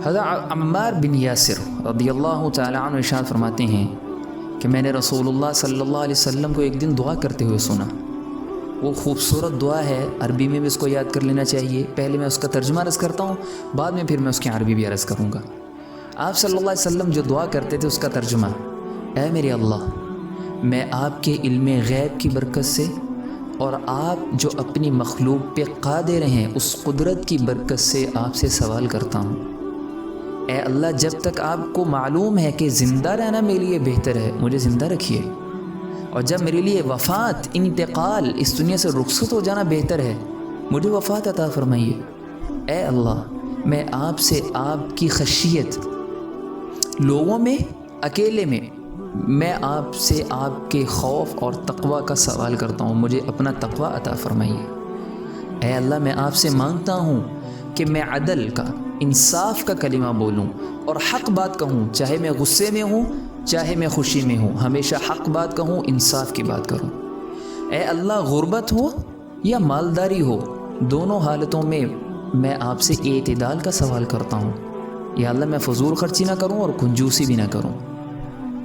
حضرت عمار بن یاسر رضی اللہ تعالیٰ عنہ ارشاد فرماتے ہیں کہ میں نے رسول اللہ صلی اللہ علیہ وسلم کو ایک دن دعا کرتے ہوئے سنا۔ وہ خوبصورت دعا ہے، عربی میں بھی اس کو یاد کر لینا چاہیے۔ پہلے میں اس کا ترجمہ عرض کرتا ہوں، بعد میں پھر میں اس کی عربی بھی عرض کروں گا۔ آپ صلی اللہ علیہ وسلم جو دعا کرتے تھے اس کا ترجمہ: اے میرے اللہ، میں آپ کے علم غیب کی برکت سے اور آپ جو اپنی مخلوق پہ قادر ہیں اس قدرت کی برکت سے آپ سے سوال کرتا ہوں۔ اے اللہ، جب تک آپ کو معلوم ہے کہ زندہ رہنا میرے لیے بہتر ہے، مجھے زندہ رکھیے، اور جب میرے لیے وفات، انتقال، اس دنیا سے رخصت ہو جانا بہتر ہے، مجھے وفات عطا فرمائیے۔ اے اللہ، میں آپ سے آپ کی خشیت، لوگوں میں، اکیلے میں آپ سے آپ کے خوف اور تقوی کا سوال کرتا ہوں، مجھے اپنا تقوی عطا فرمائیے۔ اے اللہ، میں آپ سے مانگتا ہوں کہ میں عدل کا، انصاف کا کلمہ بولوں اور حق بات کہوں، چاہے میں غصے میں ہوں چاہے میں خوشی میں ہوں، ہمیشہ حق بات کہوں، انصاف کی بات کروں۔ اے اللہ، غربت ہو یا مالداری ہو، دونوں حالتوں میں آپ سے اعتدال کا سوال کرتا ہوں۔ یا اللہ، میں فضول خرچی نہ کروں اور کنجوسی بھی نہ کروں۔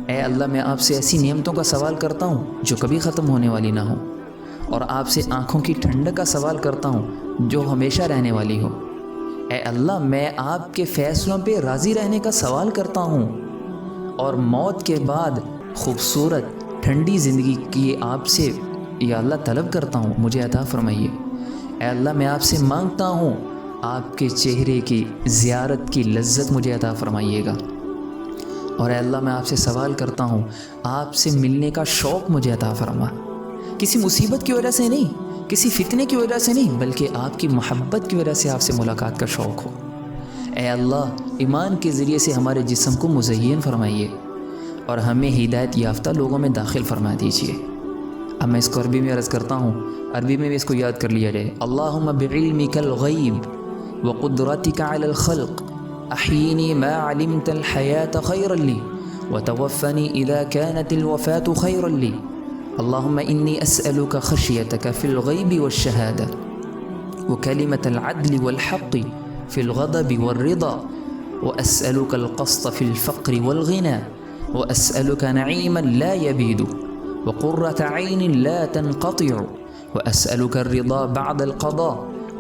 اے اللہ، میں آپ سے ایسی نعمتوں کا سوال کرتا ہوں جو کبھی ختم ہونے والی نہ ہو، اور آپ سے آنکھوں کی ٹھنڈک کا سوال کرتا ہوں جو ہمیشہ رہنے والی ہو۔ اے اللہ، میں آپ کے فیصلوں پہ راضی رہنے کا سوال کرتا ہوں، اور موت کے بعد خوبصورت ٹھنڈی زندگی کی آپ سے یا اللہ طلب کرتا ہوں، مجھے عطا فرمائیے۔ اے اللہ، میں آپ سے مانگتا ہوں آپ کے چہرے کی زیارت کی لذت مجھے عطا فرمائیے گا، اور اے اللہ، میں آپ سے سوال کرتا ہوں آپ سے ملنے کا شوق مجھے عطا فرما، کسی مصیبت کی وجہ سے نہیں، کسی فتنے کی وجہ سے نہیں، بلکہ آپ کی محبت کی وجہ سے آپ سے ملاقات کا شوق ہو۔ اے اللہ، ایمان کے ذریعے سے ہمارے جسم کو مزین فرمائیے اور ہمیں ہدایت یافتہ لوگوں میں داخل فرما دیجیے۔ اب میں اس کو عربی میں عرض کرتا ہوں، عربی میں بھی اس کو یاد کر لیا جائے۔ اللہم بعلمک الغیب وقدرتک علی الخلق احینی ما علمت الحیاة خیرا لی وتوفنی اذا كانت الوفاة خیرا لی۔ اللہم انی اسألک خشیتک فی الغیب والشہادہ وکلمة العدل والحق في الغضب والرضا، وأسألك القسط في الفقر والغنى، وأسألك نعيما لا يبيد وقرة عين لا تنقطع، وأسألك الرضا بعد القضاء،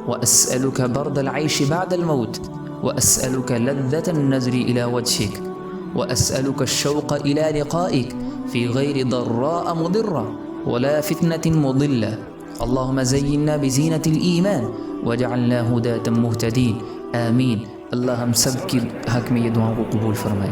وأسألك برد العيش بعد الموت، وأسألك لذة النظر إلى وجهك، وأسألك الشوق إلى لقائك في غير ضراء مضرة ولا فتنة مضلة۔ اللهم زينا بزينة الإيمان وجعلنا هداة مهتدين، آمین۔ اللہ ہم سب کی حق میں یہ دعاؤں کو قبول فرمائے۔